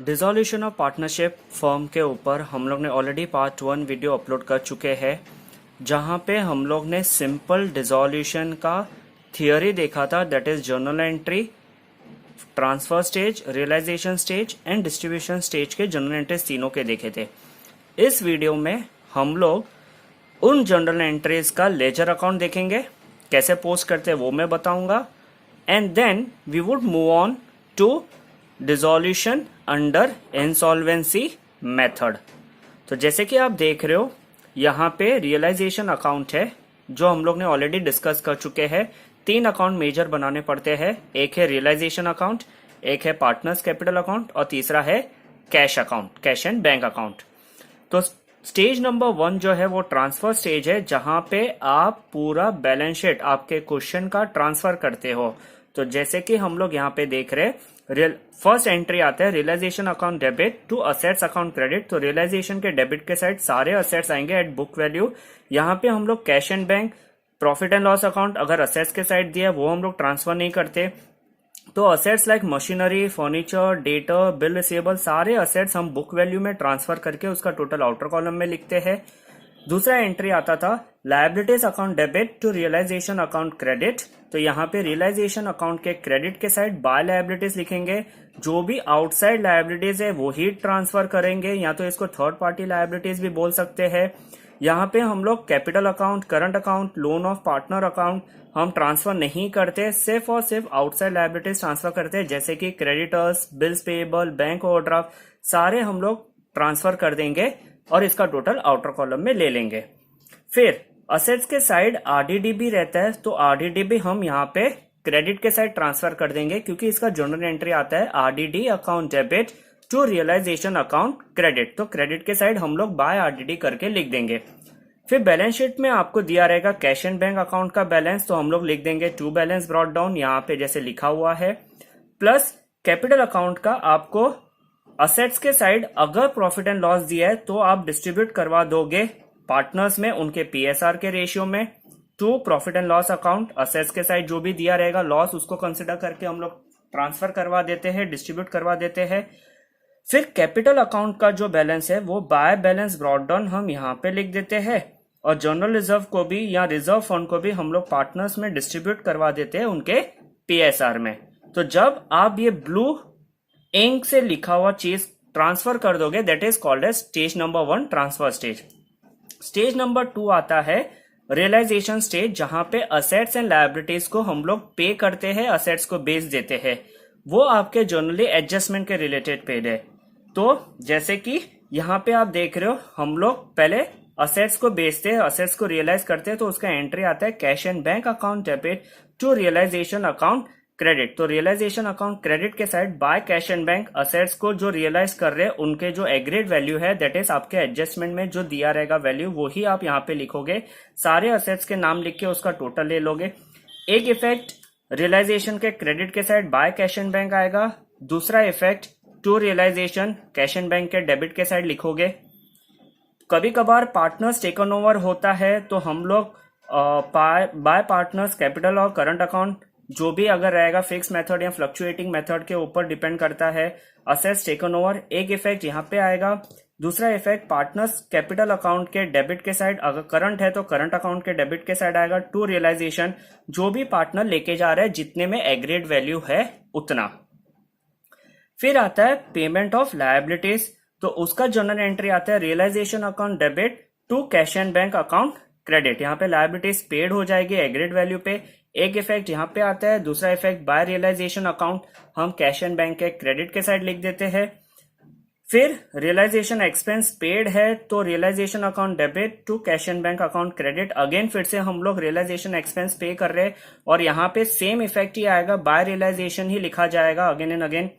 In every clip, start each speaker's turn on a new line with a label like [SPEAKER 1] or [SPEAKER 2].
[SPEAKER 1] Dissolution of partnership firm के ऊपर हम लोग ने ऑलरेडी पार्ट 1 वीडियो अपलोड कर चुके हैं, जहां पे हम लोग ने सिंपल डिसॉल्यूशन का थियोरी देखा था, that is journal entry, transfer stage, realisation stage and distribution stage के जर्नल एंट्रीज तीनों के देखे थे। इस वीडियो में हम लोग उन जर्नल एंट्रीज का लेजर अकाउंट देखेंगे, कैसे पोस्ट करते हैं वो मैं बताऊंगा, and then we would move on to dissolution under insolvency method. तो जैसे कि आप देख रहे हो यहाँ पे रियलाइजेशन अकाउंट है जो हम लोग ने ऑलरेडी डिस्कस कर चुके हैं। 3 अकाउंट मेजर बनाने पड़ते हैं, एक है रियलाइजेशन अकाउंट, एक है पार्टनर्स कैपिटल अकाउंट और तीसरा है cash account, cash and bank account. तो स्टेज नंबर 1 जो है वो ट्रांसफर स्टेज है, जहां पे आप पूरा बैलेंस शीट आपके क्वेश्चन का ट्रांसफर करते हो। तो जैसे कि हम लोग यहाँ पे देख रहे हैं, फर्स्ट एंट्री आता है realisation account debit to assets account credit. तो रियलाइजेशन के डेबिट के साइड सारे असेट्स आएंगे एट बुक वैल्यू। यहाँ पे हम लोग cash and bank, profit and loss account अगर असेट्स के साइड दिया वो हम लोग ट्रांसफर नहीं करते। तो assets like machinery, furniture, data, bill receivable, सारे असेट्स हम बुक वैल्यू में ट्रांसफर करके उसका टोटल आउटर कॉलम में लिखते हैं। दूसरा एंट्री आता था liabilities account debit to realisation account credit. तो यहाँ पे रियलाइजेशन अकाउंट के क्रेडिट के साइड बाय लायबिलिटीज लिखेंगे, जो भी आउटसाइड लायबिलिटीज है वो ही ट्रांसफर करेंगे, या तो इसको थर्ड पार्टी लायबिलिटीज भी बोल सकते हैं। यहाँ पे हम लोग capital account, current account, loan of partner account हम ट्रांसफर नहीं करते, सिर्फ और सिर्फ आउटसाइड लायबिलिटीज ट्रांसफर करते हैं, जैसे कि creditors, bills payable, bank overdraft, सारे हम लोग ट्रांसफर कर देंगे और इसका टोटल आउटर कॉलम में ले लेंगे। फिर असेट्स के साइड आरडीडी भी रहता है, तो आरडीडी भी हम यहाँ पे क्रेडिट के साइड ट्रांसफर कर देंगे, क्योंकि इसका जर्नल एंट्री आता है RDD account debit to realisation account credit. तो क्रेडिट के साइड हम लोग बाय आरडीडी करके लिख देंगे। फिर बैलेंस शीट में आपको दिया रहेगा कैश एंड बैंक अकाउंट का बैलेंस, तो हम लोग लिख देंगे टू बैलेंस ब्रॉट डाउन, यहाँ पे जैसे लिखा हुआ है, प्लस कैपिटल अकाउंट का आपको असेट्स के साइड अगर प्रॉफिट एंड लॉस दिया है तो आप डिस्ट्रीब्यूट करवा दोगे पार्टनर्स में उनके पीएसआर के रेशियो में to profit and loss account. Assets के साइड जो भी दिया रहेगा लॉस उसको कंसिडर करके हम लोग ट्रांसफर करवा देते हैं, डिस्ट्रीब्यूट करवा देते हैं। फिर कैपिटल अकाउंट का जो बैलेंस है वो बाय बैलेंस ब्रॉट डाउन हम यहाँ पे लिख देते हैं, और जनरल रिजर्व को भी या रिजर्व फंड को भी हम लोग पार्टनर्स में डिस्ट्रीब्यूट करवा देते हैं उनके पीएसआर में। तो जब आप ये ब्लू इंक से लिखा हुआ चीज ट्रांसफर कर दोगे, that is called as stage number 1 transfer stage. Stage number 2 आता है रियलाइजेशन स्टेज, जहां पे असेट्स एंड लायबिलिटीज को हम लोग पे करते हैं, असेट्स को बेच देते हैं। वो आपके जर्नली एडजस्टमेंट के रिलेटेड पेड है। तो जैसे कि यहाँ पे आप देख रहे हो, हम लोग पहले असेट्स को बेचते हैं, असेट्स को रियलाइज करते हैं, तो उसका एंट्री आता है cash and bank account debit to realisation account credit. तो रियलाइजेशन अकाउंट क्रेडिट के side by cash and bank assets को जो रियलाइज कर रहे हैं उनके जो एग्रीड वैल्यू है, दैट इज आपके एडजस्टमेंट में जो दिया रहेगा वैल्यू, वो ही आप यहाँ पे लिखोगे। सारे असेट्स के नाम लिख के उसका टोटल ले लोगे। एक इफेक्ट रियलाइजेशन के क्रेडिट के side by cash and bank आएगा, दूसरा effect to realisation cash and bank के डेबिट के साइड लिखोगे। कभी कभार पार्टनर्स टेकन ओवर होता है तो हम लोग बाय पार्टनर्स कैपिटल और करंट अकाउंट जो भी अगर रहेगा फिक्स मेथड या फ्लक्चुएटिंग मेथड के ऊपर डिपेंड करता है, असेट्स टेकन ओवर एक इफेक्ट यहाँ पे आएगा। दूसरा इफेक्ट पार्टनर्स कैपिटल अकाउंट के डेबिट के साइड, अगर करंट है तो करंट अकाउंट के डेबिट के साइड आएगा टू रियलाइजेशन, जो भी पार्टनर लेके जा रहा है जितने में एग्रीड वैल्यू है उतना। फिर आता है पेमेंट ऑफ लायबिलिटीज, तो उसका जर्नल एंट्री आता है realisation account debit to cash and bank account credit. यहाँ पे लायबिलिटीज पेड हो जाएगी एग्रीड वैल्यू पे। एक इफेक्ट यहाँ पे आता है, दूसरा इफेक्ट बाय रियलाइजेशन अकाउंट हम कैश एंड बैंक के क्रेडिट के साइड लिख देते हैं। फिर रियलाइजेशन एक्सपेंस पेड है तो realisation account debit to cash and bank account credit, again फिर से हम लोग रियलाइजेशन एक्सपेंस पे कर रहे हैं, और यहाँ पे सेम इफेक्ट ही आएगा, बाय रियलाइजेशन ही लिखा जाएगा अगेन एंड अगेन।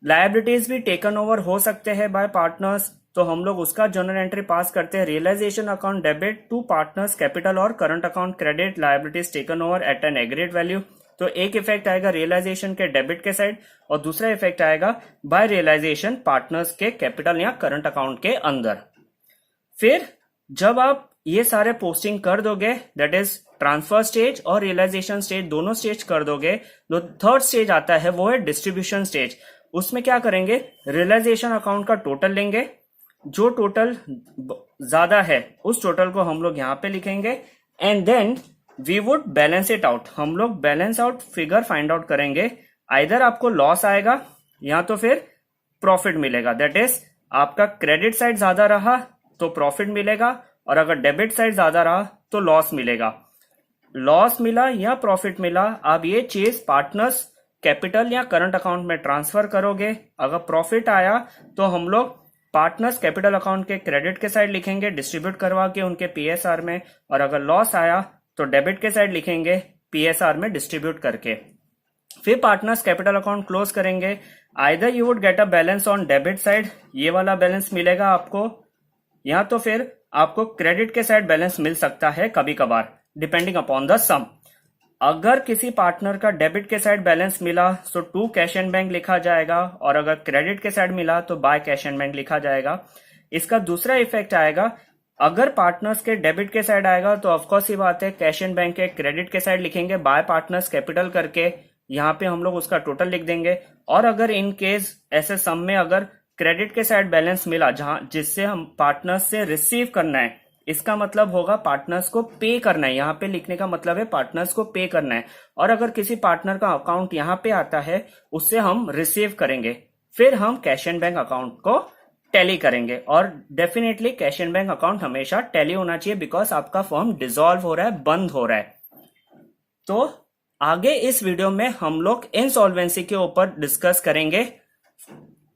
[SPEAKER 1] लायबिलिटीज भी टेकन ओवर हो सकते हैं बाय पार्टनर्स, तो हम लोग उसका जर्नल एंट्री पास करते हैं realisation account debit to partners capital और current account credit, liabilities taken over at an agreed value. तो एक इफेक्ट आएगा रियलाइजेशन के डेबिट के साइड, और दूसरा इफेक्ट आएगा बाय रियलाइजेशन पार्टनर्स के कैपिटल या करंट अकाउंट के अंदर। फिर जब आप ये सारे पोस्टिंग कर दोगे, दैट इज ट्रांसफर स्टेज और रियलाइजेशन स्टेज दोनों स्टेज कर दोगे, तो थर्ड स्टेज आता है वो है डिस्ट्रीब्यूशन स्टेज। उसमें क्या करेंगे, रियलाइजेशन अकाउंट का टोटल लेंगे, जो टोटल ज्यादा है उस टोटल को हम लोग यहाँ पे लिखेंगे, and then we would balance it out. हम लोग balance out figure find out करेंगे, आइदर आपको लॉस आएगा या तो फिर प्रॉफिट मिलेगा। दैट इज आपका क्रेडिट साइड ज्यादा रहा तो प्रॉफिट मिलेगा, और अगर डेबिट साइड ज्यादा रहा तो लॉस मिलेगा। लॉस मिला या प्रॉफिट मिला, आप ये चीज पार्टनर्स कैपिटल या करंट अकाउंट में ट्रांसफर करोगे। अगर प्रॉफिट आया तो हम लोग पार्टनर्स कैपिटल अकाउंट के क्रेडिट के साइड लिखेंगे डिस्ट्रीब्यूट करवा के उनके पीएसआर में, और अगर लॉस आया तो डेबिट के साइड लिखेंगे पीएसआर में डिस्ट्रीब्यूट करके। फिर पार्टनर्स कैपिटल अकाउंट क्लोज करेंगे। Either you would get a balance on debit side, ये वाला बैलेंस मिलेगा आपको, या तो फिर आपको क्रेडिट के साइड बैलेंस मिल सकता है कभी कभार, डिपेंडिंग अपॉन द सम। अगर किसी पार्टनर का डेबिट के साइड बैलेंस मिला तो टू कैश एंड बैंक लिखा जाएगा, और अगर क्रेडिट के साइड मिला तो बाय कैश एंड बैंक लिखा जाएगा। इसका दूसरा इफेक्ट आएगा, अगर पार्टनर्स के डेबिट के साइड आएगा तो ऑफकोर्स ही बात है कैश एंड बैंक के क्रेडिट के साइड लिखेंगे बाय पार्टनर्स कैपिटल करके, यहाँ पे हम लोग उसका टोटल लिख देंगे। और अगर इन केस ऐसे सम में अगर क्रेडिट के साइड बैलेंस मिला जहां जिससे हम पार्टनर्स से रिसीव करना है, इसका मतलब होगा पार्टनर्स को पे करना है, यहाँ पे लिखने का मतलब है पार्टनर्स को पे करना है। और अगर किसी पार्टनर का अकाउंट यहाँ पे आता है उससे हम रिसीव करेंगे, फिर हम कैश एंड बैंक अकाउंट को टैली करेंगे। और definitely cash and bank account हमेशा टैली होना चाहिए, बिकॉज आपका फर्म डिसॉल्व हो रहा है, बंद हो रहा है। तो आगे इस वीडियो में हम लोग इंसॉल्वेंसी के ऊपर डिस्कस करेंगे।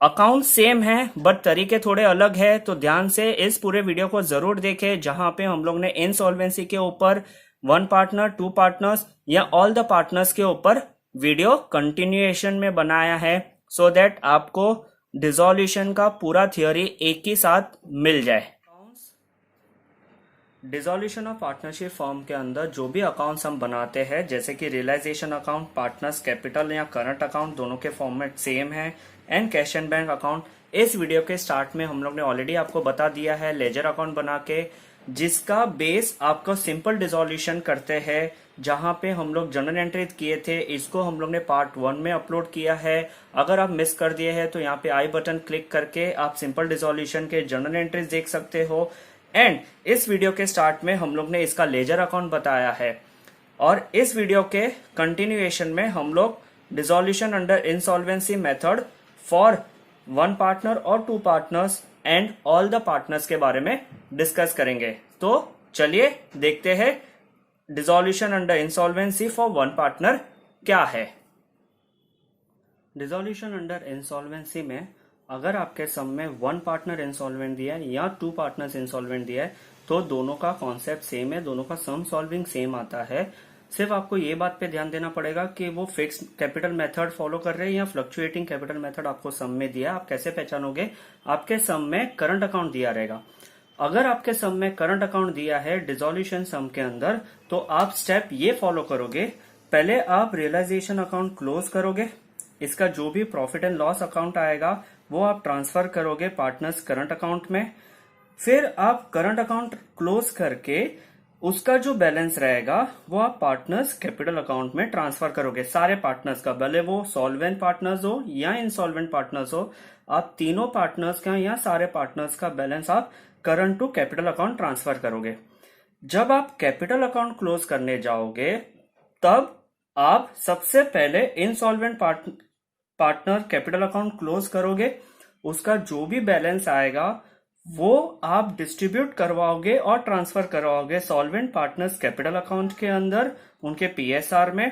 [SPEAKER 1] अकाउंट सेम है बट तरीके थोड़े अलग है, तो ध्यान से इस पूरे वीडियो को जरूर देखें, जहां पे हम लोग ने इंसॉल्वेंसी के ऊपर वन पार्टनर, टू पार्टनर्स या ऑल द पार्टनर्स के ऊपर वीडियो कंटिन्यूएशन में बनाया है, सो दैट आपको डिसॉल्यूशन का पूरा थियोरी एक ही साथ मिल जाए। डिसॉल्यूशन ऑफ पार्टनरशिप फर्म के अंदर जो भी अकाउंट्स हम बनाते हैं, जैसे कि रियलाइजेशन अकाउंट, पार्टनर्स कैपिटल या करंट अकाउंट, दोनों के फॉर्मेट सेम है, and cash and bank account. इस वीडियो के स्टार्ट में हम लोग ने ऑलरेडी आपको बता दिया है लेजर अकाउंट बना के, जिसका बेस आपको सिंपल डिसॉल्यूशन करते हैं, जहां पे हम लोग जर्नल एंट्री किए थे, इसको हम लोग ने पार्ट 1 में अपलोड किया है। अगर आप मिस कर दिए हैं तो यहाँ पे आई बटन क्लिक करके आप सिंपल डिसॉल्यूशन के जर्नल एंट्रीज देख सकते हो। एंड इस वीडियो के स्टार्ट में हम लोग ने इसका लेजर अकाउंट बताया है, और इस वीडियो के कंटिन्यूएशन में हम लोग dissolution under insolvency method for one partner और two partners and all the partners के बारे में डिस्कस करेंगे। तो चलिए देखते हैं dissolution under insolvency for one partner क्या है। डिसॉल्यूशन अंडर इंसॉल्वेंसी में अगर आपके सम में वन पार्टनर इंसॉल्वेंट दिया है या टू पार्टनर्स इंसॉल्वेंट दिया है, तो दोनों का कॉन्सेप्ट सेम है, दोनों का सम सॉल्विंग सेम आता है। सिर्फ आपको ये बात पे ध्यान देना पड़ेगा कि वो फिक्स कैपिटल मेथड फॉलो कर रहे हैं या फ्लक्चुएटिंग कैपिटल मेथड आपको सम में दिया। आप कैसे पहचानोगे? आपके सम में करंट अकाउंट दिया रहेगा। अगर आपके सम में करंट अकाउंट दिया है डिसॉल्यूशन सम के अंदर, तो आप स्टेप ये फॉलो करोगे, पहले आप रियलाइजेशन अकाउंट क्लोज करोगे, इसका जो भी प्रॉफिट एंड लॉस अकाउंट आएगा वो आप ट्रांसफर करोगे पार्टनर्स करंट अकाउंट में। फिर आप करंट अकाउंट क्लोज करके उसका जो बैलेंस रहेगा वो आप पार्टनर्स कैपिटल अकाउंट में ट्रांसफर करोगे, सारे पार्टनर्स का, भले वो सॉल्वेंट पार्टनर्स हो या इंसॉल्वेंट पार्टनर्स हो, आप तीनों पार्टनर्स का या सारे पार्टनर्स का बैलेंस आप current to capital account transfer करोगे। जब आप कैपिटल अकाउंट क्लोज करने जाओगे तब आप सबसे पहले insolvent partner capital account close करोगे, उसका जो भी बैलेंस आएगा वो आप डिस्ट्रीब्यूट करवाओगे और ट्रांसफर करवाओगे सॉल्वेंट पार्टनर्स कैपिटल अकाउंट के अंदर उनके पीएसआर में,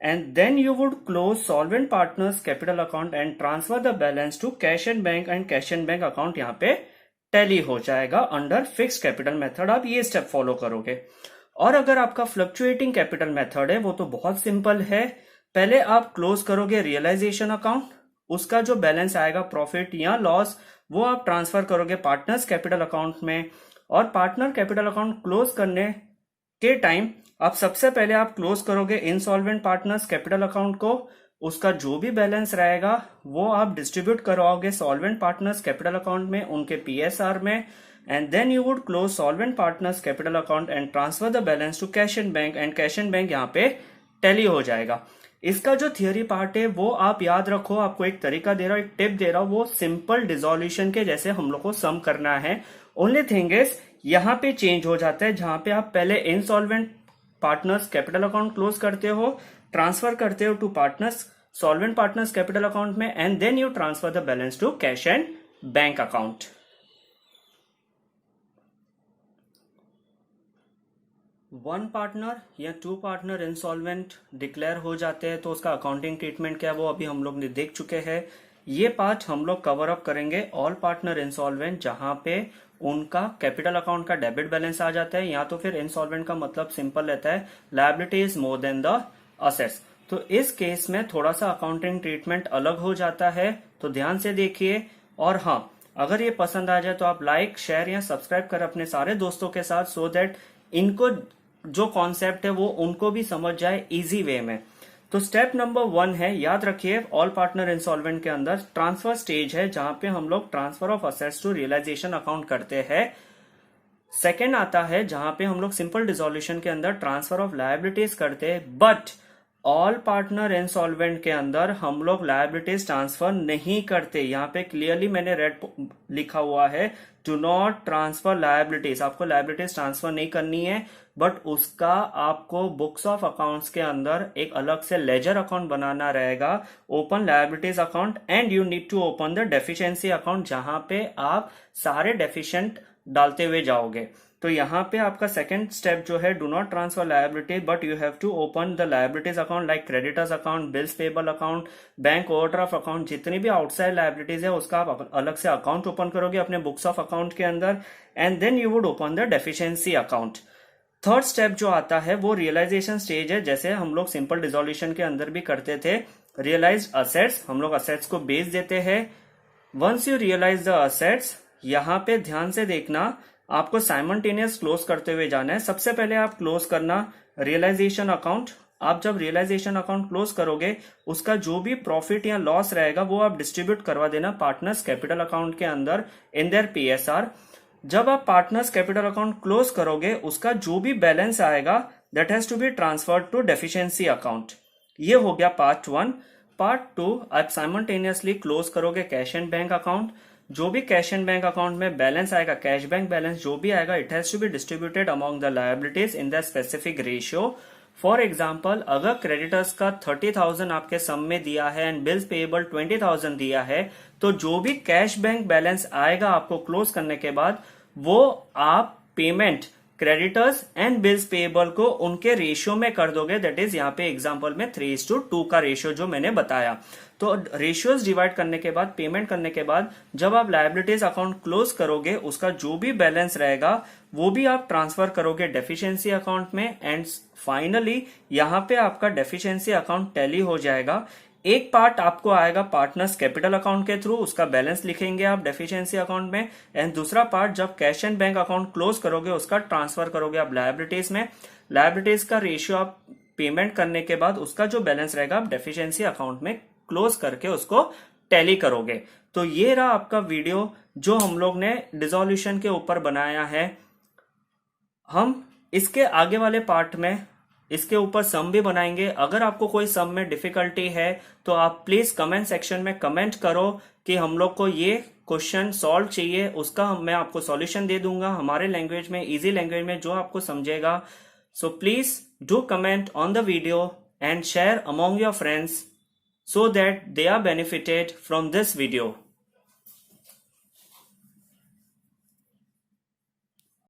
[SPEAKER 1] and then you would close solvent partners capital account and transfer the balance to cash and bank, and cash and bank account यहाँ पे टैली हो जाएगा अंडर फिक्स्ड कैपिटल मेथड। आप ये स्टेप फॉलो करोगे। और अगर आपका फ्लक्चुएटिंग कैपिटल मेथड है वो तो बहुत सिंपल है, पहले आप क्लोज करोगे रियलाइजेशन अकाउंट, उसका जो बैलेंस आएगा प्रॉफिट या लॉस वो आप ट्रांसफर करोगे पार्टनर्स कैपिटल अकाउंट में। और पार्टनर कैपिटल अकाउंट क्लोज करने के टाइम आप सबसे पहले आप क्लोज करोगे इंसॉल्वेंट पार्टनर्स कैपिटल अकाउंट को, उसका जो भी बैलेंस रहेगा वो आप डिस्ट्रीब्यूट करवाओगे सॉल्वेंट पार्टनर्स कैपिटल अकाउंट में उनके पीएसआर में, and then you would close solvent partners capital account and transfer the balance to cash and bank, and cash and bank यहाँ पे टैली हो जाएगा। इसका जो थियरी पार्ट है वो आप याद रखो, आपको एक तरीका दे रहा हूं, एक टिप दे रहा हूं, वो सिंपल डिसोल्यूशन के जैसे हम लोग को सम करना है। ओनली थिंग इज यहां पे चेंज हो जाता है, जहां पे आप पहले insolvent partners capital account close करते हो, ट्रांसफर करते हो to partners solvent partners capital account में, and then you transfer the balance to cash and bank account. One partner या टू पार्टनर इंसॉल्वेंट डिक्लेयर हो जाते हैं तो उसका अकाउंटिंग ट्रीटमेंट क्या है वो अभी हम लोग ने देख चुके हैं। ये पार्ट हम लोग कवर अप करेंगे ऑल पार्टनर इंसॉल्वेंट, जहां पे उनका कैपिटल अकाउंट का डेबिट बैलेंस आ जाता है, या तो फिर इंसॉल्वेंट का मतलब सिंपल रहता है liability is more than the assets. तो इस केस में थोड़ा सा अकाउंटिंग ट्रीटमेंट अलग हो जाता है, तो ध्यान से देखिए। और हाँ, अगर ये पसंद आ जाए तो आप लाइक शेयर या सब्सक्राइब कर अपने सारे दोस्तों के साथ, सो दैट इनको जो कॉन्सेप्ट है वो उनको भी समझ जाए इजी वे में। तो स्टेप नंबर 1 है, याद रखिए, ऑल पार्टनर इंसॉल्वेंट के अंदर ट्रांसफर स्टेज है, जहां पे हम लोग transfer of assets to realisation account करते हैं। सेकेंड आता है जहां पे हम लोग सिंपल डिसोल्यूशन के अंदर ट्रांसफर ऑफ लायबिलिटीज करते हैं, बट ऑल पार्टनर इंसॉल्वेंट के अंदर हम लोग लायबिलिटीज ट्रांसफर नहीं करते। यहाँ पे क्लियरली मैंने रेड लिखा हुआ है, डू नॉट ट्रांसफर लायबिलिटीज। आपको लायबिलिटीज ट्रांसफर नहीं करनी है, बट उसका आपको बुक्स ऑफ अकाउंट्स के अंदर एक अलग से लेजर अकाउंट बनाना रहेगा, open liabilities account, and you need to open the deficiency account, जहां पे आप सारे डेफिशिएंट डालते हुए जाओगे। तो यहाँ पे आपका सेकंड स्टेप जो है, do not transfer liability but you have to open the liabilities account like creditors account, bills payable account, bank overdraft account, जितनी भी आउटसाइड लायबिलिटीज है उसका आप अलग से अकाउंट ओपन करोगे अपने बुक्स ऑफ अकाउंट के अंदर, and then you would open the deficiency account. Third step जो आता है वो रियलाइजेशन स्टेज है, जैसे हम लोग सिंपल डिसोल्यूशन के अंदर भी करते थे। रियलाइज्ड असेट्स, हम लोग असेट्स को बेच देते हैं। Once you realise the assets, यहाँ पे ध्यान से देखना, आपको साइमल्टेनियस क्लोज करते हुए जाना है। सबसे पहले आप क्लोज करना रियलाइजेशन अकाउंट। आप जब रियलाइजेशन अकाउंट क्लोज करोगे, उसका जो भी प्रॉफिट या लॉस रहेगा वो आप डिस्ट्रीब्यूट करवा देना पार्टनर्स कैपिटल अकाउंट के अंदर इन देयर पीएसआर। जब आप पार्टनर्स कैपिटल अकाउंट क्लोज करोगे, उसका जो भी बैलेंस आएगा that has to be transferred to deficiency account. ये हो गया पार्ट 1। पार्ट 2, आप साइमल्टेनियसली क्लोज करोगे कैश एंड बैंक अकाउंट। जो भी कैश एंड बैंक अकाउंट में बैलेंस आएगा, कैश बैंक बैलेंस जो भी आएगा, it has to be distributed among the liabilities in the specific ratio. For example, अगर क्रेडिटर्स का 30,000 आपके सम में दिया है एंड बिल्स पेएबल 20,000 दिया है, तो जो भी कैश बैंक बैलेंस आएगा आपको क्लोज करने के बाद, वो आप payment creditors and bills payable को उनके रेशियो में कर दोगे। दैट इज यहाँ पे एग्जांपल में 3:2 का रेशियो जो मैंने बताया। तो रेशियोज डिवाइड करने के बाद, पेमेंट करने के बाद, जब आप लायबिलिटीज अकाउंट क्लोज करोगे, उसका जो भी बैलेंस रहेगा वो भी आप ट्रांसफर करोगे डेफिशिएंसी अकाउंट में, एंड फाइनली यहाँ पे आपका डेफिशिएंसी अकाउंट टैली हो जाएगा। एक पार्ट आपको आएगा पार्टनर्स कैपिटल अकाउंट के थ्रू, उसका बैलेंस लिखेंगे आप डेफिशिएंसी अकाउंट में, एंड दूसरा पार्ट जब cash and bank account close करोगे, उसका ट्रांसफर करोगे आप लायबिलिटीज में। लायबिलिटीज का रेशियो आप पेमेंट करने के बाद उसका जो बैलेंस रहेगा आप डेफिशिएंसी अकाउंट में क्लोज करके उसको टैली करोगे। तो ये रहा आपका वीडियो जो हम लोग ने डिसोल्यूशन के ऊपर बनाया है। हम इसके आगे वाले पार्ट में इसके ऊपर सम भी बनाएंगे। अगर आपको कोई सम में डिफिकल्टी है तो आप प्लीज कमेंट सेक्शन में कमेंट करो कि हम लोग को ये क्वेश्चन सॉल्व चाहिए, उसका मैं आपको सॉल्यूशन दे दूंगा हमारे लैंग्वेज में, इजी लैंग्वेज में, जो आपको समझेगा। So please do comment on the video and share among your friends so that they are benefited from this video.